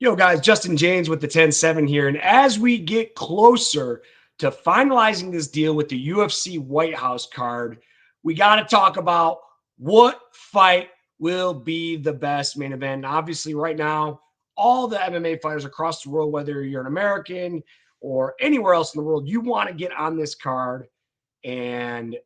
Yo, guys, Justin Jaynes with the 10-7 here. And as we get closer to finalizing this deal with the UFC White House card, we got to talk about what fight will be the best main event. Obviously, right now, all the MMA fighters across the world, whether you're an American or anywhere else in the world, you want to get on this card. And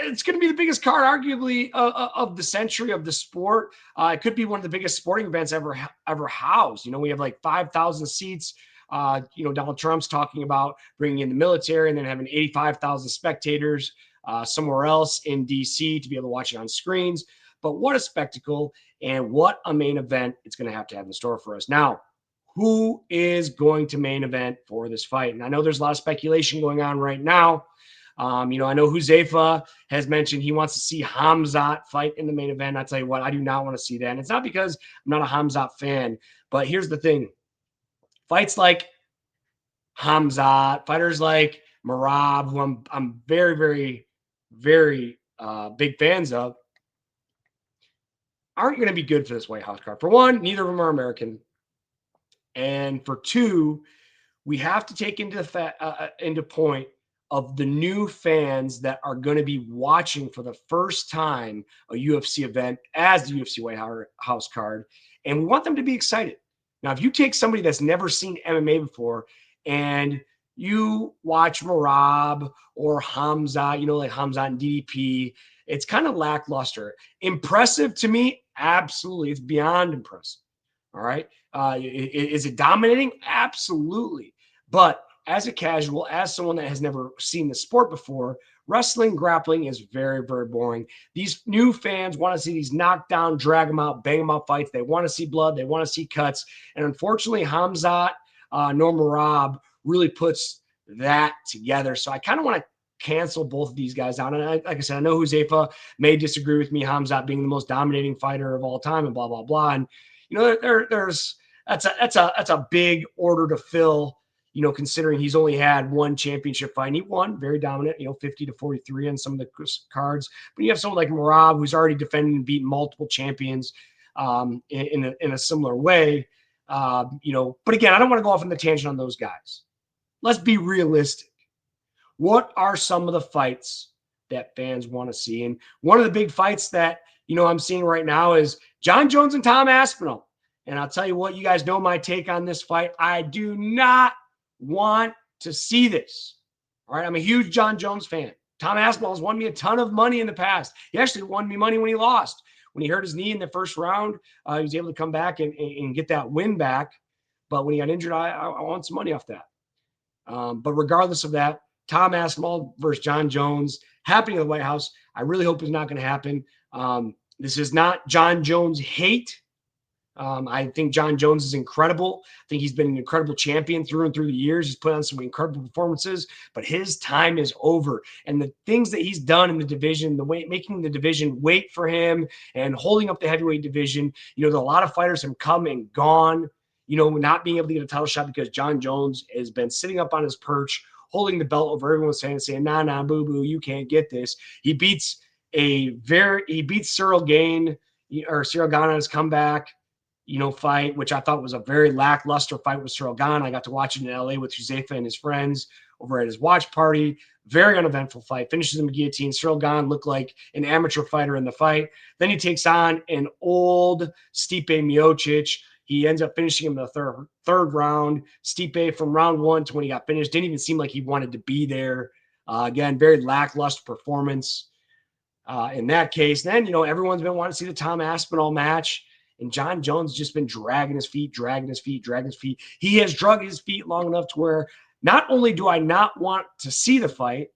it's going to be the biggest card, arguably, of the century of the sport. It could be one of the biggest sporting events ever housed. You know, we have like 5,000 seats. Donald Trump's talking about bringing in the military and then having 85,000 spectators somewhere else in D.C. to be able to watch it on screens. But what a spectacle and what a main event it's going to have in store for us. Now, who is going to main event for this fight? And I know there's a lot of speculation going on right now. I know Huzaifa has mentioned he wants to see Khamzat fight in the main event. I tell you what, I do not want to see that. And it's not because I'm not a Khamzat fan, but here's the thing. Fights like Khamzat, fighters like Merab, who I'm very, very, very big fans of, aren't going to be good for this White House card. For one, neither of them are American. And for two, we have to take into point of the new fans that are going to be watching for the first time a UFC event as the UFC White House card. And we want them to be excited. Now, if you take somebody that's never seen MMA before and you watch Merab or Khamzat, like Khamzat and DDP, it's kind of lackluster. Impressive to me? Absolutely. It's beyond impressive. All right. Is it dominating? Absolutely. But as a casual, as someone that has never seen the sport before, wrestling, grappling is very, very boring. These new fans want to see these knockdown, drag them out, bang them out fights. They want to see blood. They want to see cuts. And unfortunately, Khamzat Merab really puts that together. So I kind of want to cancel both of these guys out. And like I said, I know Huzaifa may disagree with me, Khamzat being the most dominating fighter of all time and blah, blah, blah. And, that's a big order to fill, considering he's only had one championship fight. And he won, very dominant, 50-43 on some of the cards. But you have someone like Merab, who's already defended and beaten multiple champions in a similar way. But again, I don't want to go off on the tangent on those guys. Let's be realistic. What are some of the fights that fans want to see? And one of the big fights that, I'm seeing right now is Jon Jones and Tom Aspinall. And I'll tell you what, you guys know my take on this fight. I do not want to see this. All right. I'm a huge Jon Jones fan. Tom Aspinall has won me a ton of money in the past. He actually won me money when he lost. When he hurt his knee in the first round, he was able to come back and get that win back. But when he got injured, I want some money off that. But regardless of that, Tom Aspinall versus Jon Jones happening at the White House. I really hope it's not going to happen. This is not Jon Jones hate. I think Jon Jones is incredible. I think he's been an incredible champion through and through the years. He's put on some incredible performances, but his time is over. And the things that he's done in the division, making the division wait for him and holding up the heavyweight division, a lot of fighters have come and gone, not being able to get a title shot because Jon Jones has been sitting up on his perch, holding the belt over everyone's head and saying, nah, boo-boo, you can't get this. He beats Cyril Gane or Cyril Gane on his comeback, fight, which I thought was a very lackluster fight with Cyril Gane. I got to watch it in LA with Huzaifa and his friends over at his watch party. Very uneventful fight. Finishes him in guillotine. Cyril Gane looked like an amateur fighter in the fight. Then he takes on an old Stipe Miocic. He ends up finishing him in the third round. Stipe from round one to when he got finished didn't even seem like he wanted to be there. Again, very lackluster performance in that case. Then, everyone's been wanting to see the Tom Aspinall match. And Jon Jones has just been dragging his feet. He has dragged his feet long enough to where not only do I not want to see the fight,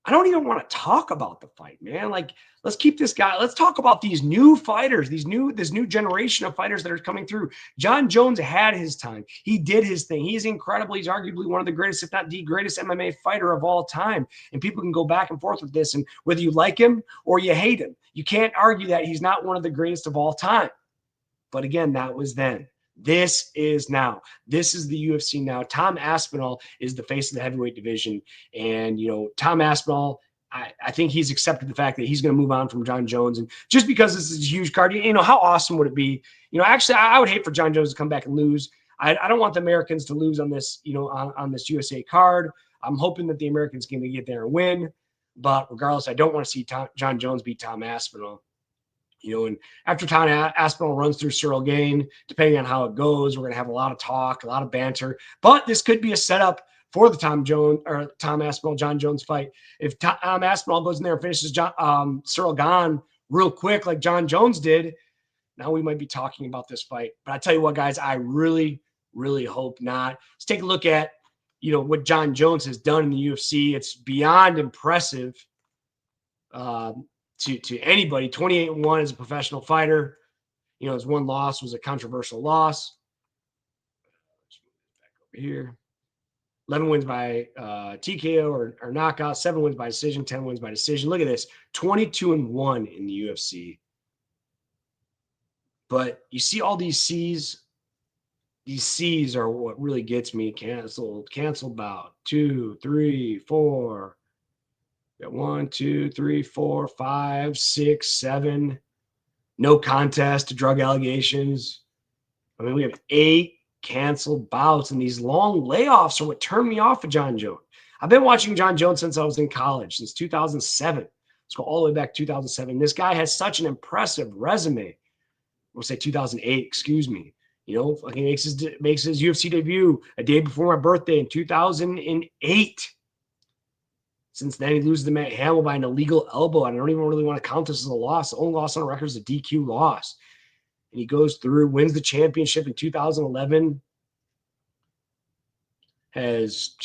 I don't even want to talk about the fight, man. Like, let's keep this guy. Let's talk about these new fighters, this new generation of fighters that are coming through. Jon Jones had his time. He did his thing. He's incredible. He's arguably one of the greatest, if not the greatest MMA fighter of all time. And people can go back and forth with this. And whether you like him or you hate him, you can't argue that he's not one of the greatest of all time. But again, that was then. This is now. This is the UFC now. Tom Aspinall is the face of the heavyweight division. And, Tom Aspinall, I think he's accepted the fact that he's going to move on from Jon Jones. And just because this is a huge card, you know, how awesome would it be? You know, actually, I would hate for Jon Jones to come back and lose. I don't want the Americans to lose on this, you know, on this USA card. I'm hoping that the Americans can get there and win. But regardless, I don't want to see Jon Jones beat Tom Aspinall. You know, and after Tom Aspinall runs through Cyril Gain, depending on how it goes, we're going to have a lot of talk, a lot of banter. But this could be a setup for the Tom Aspinall Jon Jones fight. If Tom Aspinall goes in there and finishes Cyril Gain real quick, like Jon Jones did, now we might be talking about this fight. But I tell you what, guys, I really, really hope not. Let's take a look at, you know, what Jon Jones has done in the UFC. It's beyond impressive to anybody. 28-1 as a professional fighter. You know, his one loss was a controversial loss. Let's move back over here. 11 wins by TKO or knockout, 7 wins by decision, 10 wins by decision. Look at this, 22-1 in the UFC. But you see all these C's. These C's are what really gets me. Canceled bout. 2, 3, 4. Got 1, 2, 3, 4, 5, 6, 7. No contest to drug allegations. I mean, we have 8 canceled bouts, and these long layoffs are what turned me off of Jon Jones. I've been watching Jon Jones since I was in college, since 2007. Let's go all the way back to 2007. This guy has such an impressive resume. We'll say 2008, excuse me. You know, fucking makes his UFC debut a day before my birthday in 2008. Since then, he loses to Matt Hamill by an illegal elbow. And I don't even really want to count this as a loss. The only loss on the record is a DQ loss. And he goes through, wins the championship in 2011. Has,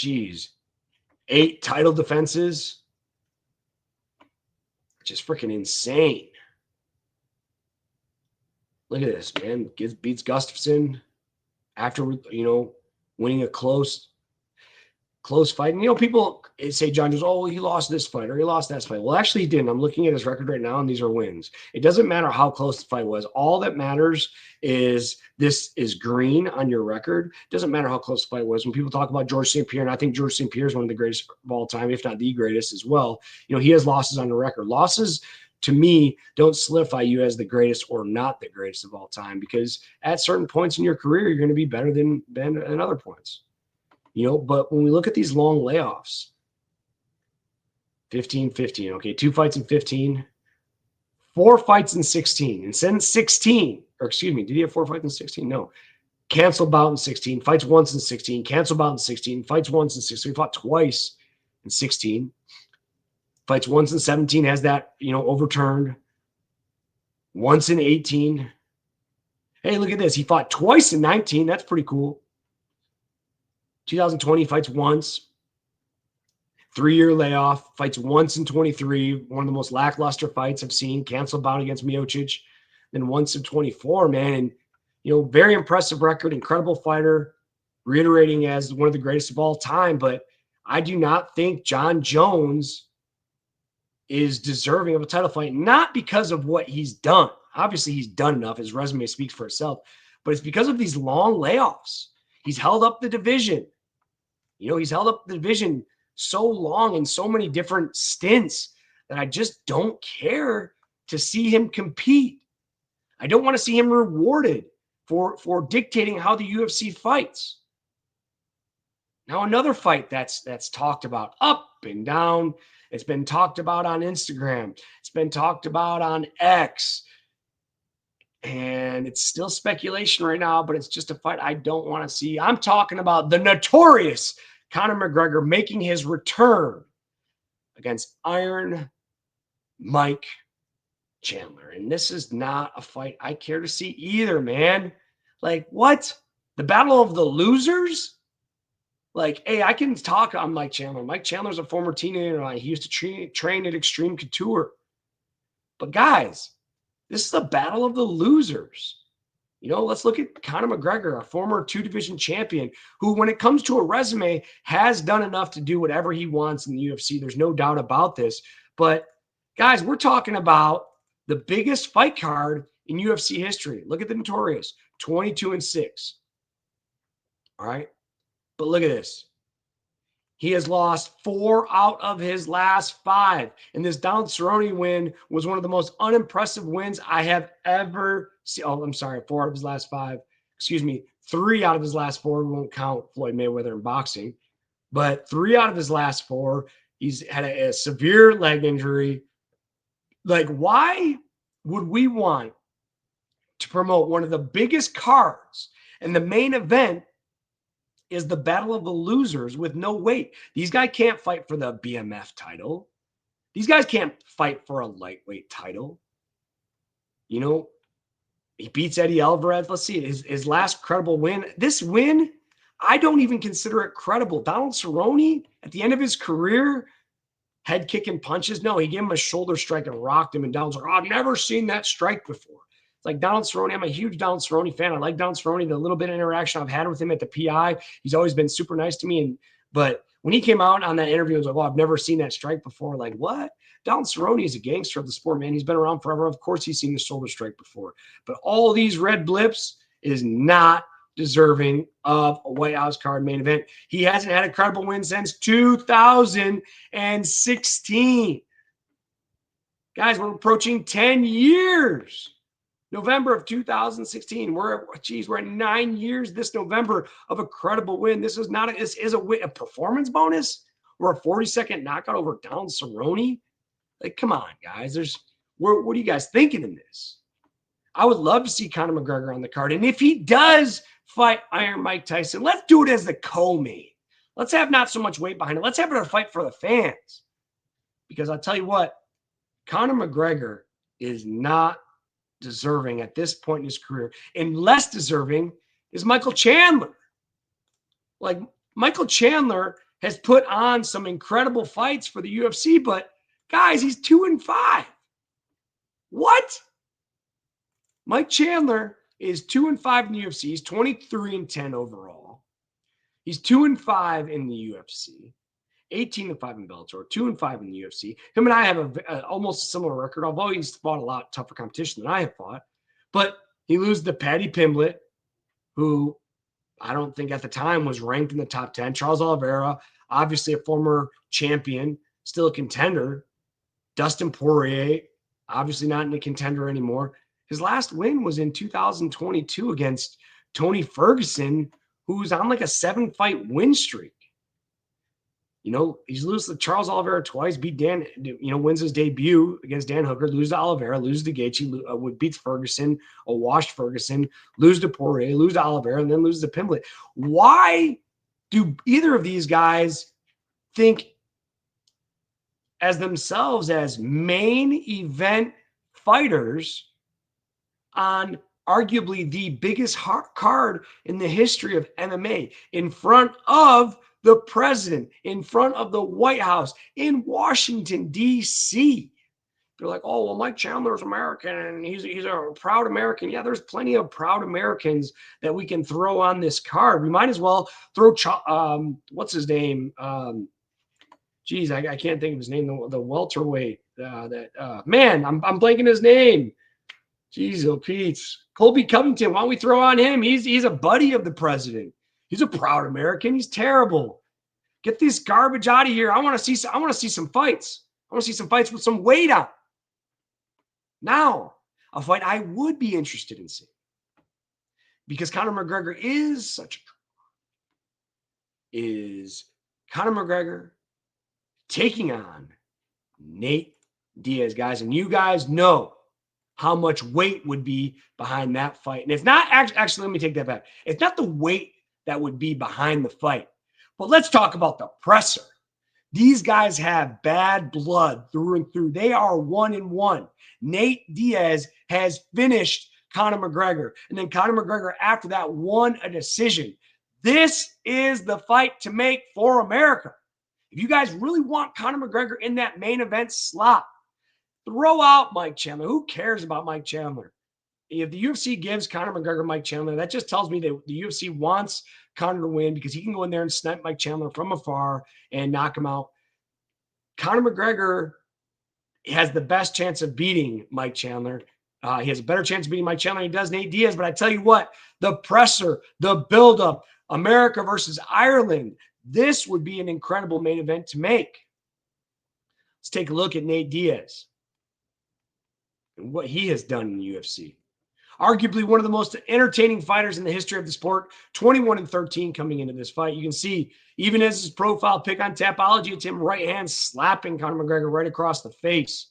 8 title defenses. Just freaking insane. Look at this, man. Beats Gustafsson after, you know, winning a close fight. And, you know, people say Jon Jones, oh, he lost this fight or he lost that fight. Well, actually, he didn't. I'm looking at his record right now, and these are wins. It doesn't matter how close the fight was. All that matters is this is green on your record. It doesn't matter how close the fight was. When people talk about George St. Pierre, and I think George St. Pierre is one of the greatest of all time, if not the greatest as well, you know, he has losses on the record. Losses, to me, don't solidify you as the greatest or not the greatest of all time, because at certain points in your career, you're going to be better than at other points. You know, but when we look at these long layoffs, 15, okay, 2 fights in 15, 4 fights in 16, and since 16, or excuse me, did he have 4 fights in 16? No. Canceled bout in 16, fights once in 16, canceled bout in 16, fights once in 16, fought twice in 16, fights once in 17, has that, you know, overturned, once in 18. Hey, look at this. He fought twice in 19. That's pretty cool. 2020, fights once, 3-year layoff, fights once in 23, one of the most lackluster fights I've seen, canceled bout against Miocic, then once in 24, man. And, you know, very impressive record, incredible fighter, reiterating as one of the greatest of all time. But I do not think Jon Jones is deserving of a title fight, not because of what he's done. Obviously, he's done enough. His resume speaks for itself, but it's because of these long layoffs. He's held up the division. You know, he's held up the division so long in so many different stints that I just don't care to see him compete. I don't want to see him rewarded for dictating how the UFC fights. Now, another fight that's talked about up and down. It's been talked about on Instagram. It's been talked about on X. And it's still speculation right now, but it's just a fight I don't want to see. I'm talking about the notorious Conor McGregor making his return against Iron Mike Chandler. And this is not a fight I care to see either, man. Like, what? The battle of the losers? Like, hey, I can talk on Mike Chandler. Mike Chandler's a former teenager. He used to train at Extreme Couture. But guys, this is the battle of the losers. You know, let's look at Conor McGregor, a former 2-division champion, who, when it comes to a resume, has done enough to do whatever he wants in the UFC. There's no doubt about this. But, guys, we're talking about the biggest fight card in UFC history. Look at the notorious, 22-6. All right? But look at this. He has lost 4 out of his last 5. And this Donald Cerrone win was one of the most unimpressive wins I have ever seen. Oh, I'm sorry, 4 out of his last 5. Excuse me, 3 out of his last 4. We won't count Floyd Mayweather in boxing. But 3 out of his last 4. He's had a severe leg injury. Like, why would we want to promote one of the biggest cards and the main event is the battle of the losers with no weight? These guys can't fight for the BMF title. These guys can't fight for a lightweight title. You know, he beats Eddie Alvarez. Let's see, his last credible win. This win, I don't even consider it credible. Donald Cerrone, at the end of his career, head kicking punches. No, he gave him a shoulder strike and rocked him. And Donald's like, oh, I've never seen that strike before. It's like Donald Cerrone. I'm a huge Donald Cerrone fan. I like Donald Cerrone. The little bit of interaction I've had with him at the PI, he's always been super nice to me. But when he came out on that interview, he was like, "Oh, I've never seen that strike before." Like, what? Donald Cerrone is a gangster of the sport, man. He's been around forever. Of course, he's seen the shoulder strike before. But all these red blips is not deserving of a White House card main event. He hasn't had a credible win since 2016. Guys, we're approaching 10 years. November of 2016. We're at 9 years this November of a credible win. This is a performance bonus or a 40-second knockout over Donald Cerrone. Like, come on, guys. What are you guys thinking in this? I would love to see Conor McGregor on the card. And if he does fight Iron Mike Tyson, let's do it as the co-main. Let's have not so much weight behind it. Let's have it a fight for the fans. Because I'll tell you what, Conor McGregor is not deserving at this point in his career, and less deserving is Michael Chandler. Like, Michael Chandler has put on some incredible fights for the UFC, but guys, he's 2-5. What? Mike Chandler is 2-5 in the UFC. He's 23-10 overall. He's 2-5 in the UFC. 18-5 in Bellator, 2-5 in the UFC. Him and I have almost a similar record, although he's fought a lot tougher competition than I have fought. But he loses to Paddy Pimblett, who I don't think at the time was ranked in the top 10. Charles Oliveira, obviously a former champion, still a contender. Dustin Poirier, obviously not in the contender anymore. His last win was in 2022 against Tony Ferguson, who's on like a 7-fight win streak. You know, he's loses to Charles Oliveira twice, beat Dan, wins his debut against Dan Hooker, loses to Oliveira, loses to Gaethje, beats Ferguson, a washed Ferguson, loses to Poirier, loses to Oliveira, and then loses to Pimblett. Why do either of these guys think as themselves as main event fighters on arguably the biggest card in the history of MMA, in front of the president, in front of the White House in Washington, D.C.? They're like, oh, well, Mike Chandler's American and he's a proud American. Yeah, there's plenty of proud Americans that we can throw on this card. We might as well throw, what's his name? I can't think of his name. The welterweight. Man, I'm blanking his name. Jeez, oh, Pete. Colby Covington. Why don't we throw on him? He's a buddy of the president. He's a proud American. He's terrible. Get this garbage out of here. I want to see some fights. I want to see some fights with some weight on. Now, a fight I would be interested in seeing, because Conor McGregor is such a draw, is Conor McGregor taking on Nate Diaz, guys. And you guys know how much weight would be behind that fight. And it's not actually, let me take that back. It's not the weight that would be behind the fight. But let's talk about the presser. These guys have bad blood through and through. They are 1-1. Nate Diaz has finished Conor McGregor. And then Conor McGregor, after that, won a decision. This is the fight to make for America. If you guys really want Conor McGregor in that main event slot, throw out Mike Chandler. Who cares about Mike Chandler? If the UFC gives Conor McGregor Mike Chandler, that just tells me that the UFC wants Conor to win because he can go in there and snipe Mike Chandler from afar and knock him out. Conor McGregor has the best chance of beating Mike Chandler. He has a better chance of beating Mike Chandler than he does Nate Diaz. But I tell you what, the presser, the buildup, America versus Ireland, This would be an incredible main event to make. Let's take a look at Nate Diaz and what he has done in the UFC. Arguably one of the most entertaining fighters in the history of the sport, 21-13 coming into this fight. You can see, even as his profile pic on Tapology, it's him right hand slapping Conor McGregor right across the face.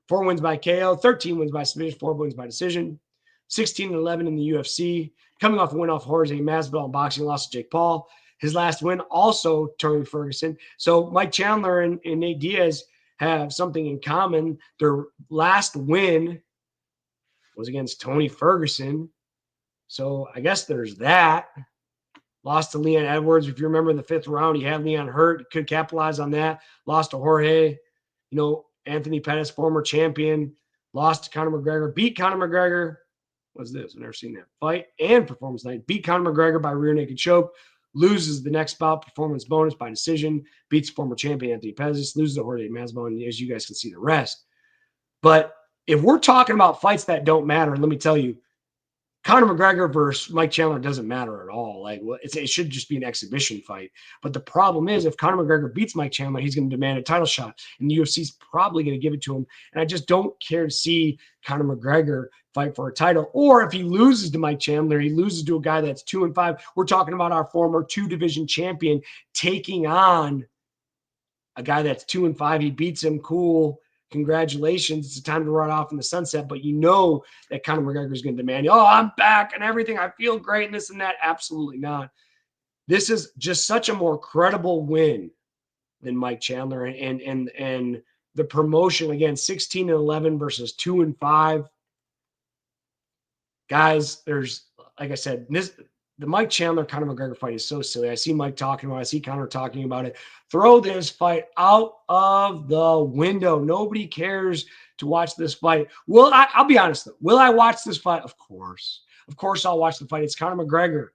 4 wins by KO, 13 wins by submission, 4 wins by decision, 16-11 in the UFC. Coming off a win off Jorge Masvidal in boxing, lost to Jake Paul. His last win also Tony Ferguson. So Mike Chandler and Nate Diaz have something in common. Their last win was against Tony Ferguson. So I guess there's that. Lost to Leon Edwards. If you remember in the 5th round, he had Leon hurt. Could capitalize on that. Lost to Jorge. Anthony Pettis, former champion. Lost to Conor McGregor. Beat Conor McGregor. What's this? I've never seen that fight. And performance night. Beat Conor McGregor by rear naked choke. Loses the next bout, performance bonus by decision. Beats former champion Anthony Pettis. Loses to Jorge Masvidal. And as you guys can see, the rest. But if we're talking about fights that don't matter, let me tell you, Conor McGregor versus Mike Chandler doesn't matter at all. It should just be an exhibition fight. But the problem is, if Conor McGregor beats Mike Chandler, he's going to demand a title shot, and the UFC is probably going to give it to him. And I just don't care to see Conor McGregor fight for a title. Or if he loses to Mike Chandler, he loses to a guy that's 2-5. We're talking about our former 2-division champion taking on a guy that's 2-5. He beats him. Cool. Congratulations. It's time to run off in the sunset. But you know that Conor McGregor is going to demand, I'm back and everything. I feel great and this and that. Absolutely not. This is just such a more credible win than Mike Chandler. And the promotion, again, 16-11 versus 2-5. Guys, there's, like I said, the Mike Chandler Conor McGregor fight is so silly. I see Mike talking about it. I see Conor talking about it. Throw this fight out of the window. Nobody cares to watch this fight. I'll be honest though. Will I watch this fight? Of course. Of course I'll watch the fight. It's Conor McGregor.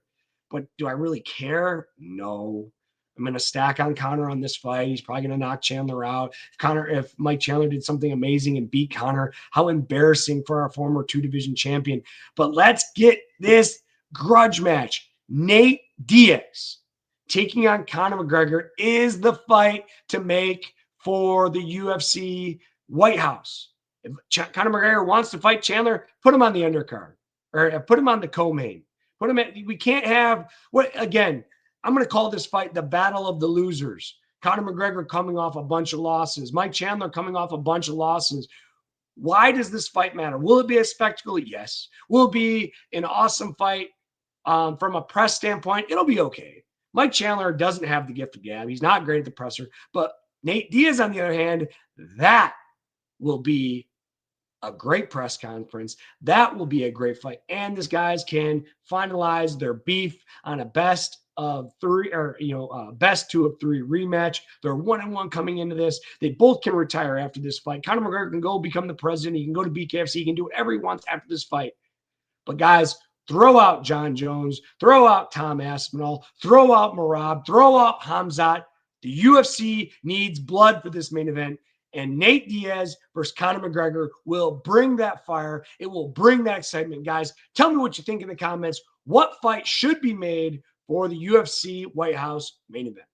But do I really care? No. I'm going to stack on Conor on this fight. He's probably going to knock Chandler out. If Mike Chandler did something amazing and beat Conor, how embarrassing for our former 2-division champion. But let's get this grudge match. Nate Diaz taking on Conor McGregor is the fight to make for the UFC White House. If Conor McGregor wants to fight Chandler, put him on the undercard or put him on the co-main. We can't have I'm going to call this fight the battle of the losers. Conor McGregor coming off a bunch of losses. Mike Chandler coming off a bunch of losses. Why does this fight matter? Will it be a spectacle? Yes. Will it be an awesome fight from a press standpoint? It'll be okay. Mike Chandler doesn't have the gift of gab. He's not great at the presser. But Nate Diaz, on the other hand, that will be a great press conference. That will be a great fight. And these guys can finalize their beef on a best of 3 or best 2 of 3 rematch. They're 1-1 coming into this. They both can retire after this fight. Conor McGregor can go become the president. He can go to BKFC. He can do whatever he wants after this fight. But guys, throw out Jon Jones, throw out Tom Aspinall, throw out Merab, throw out Khamzat. The UFC needs blood for this main event. And Nate Diaz versus Conor McGregor will bring that fire. It will bring that excitement, guys. Tell me what you think in the comments. What fight should be made for the UFC White House main event?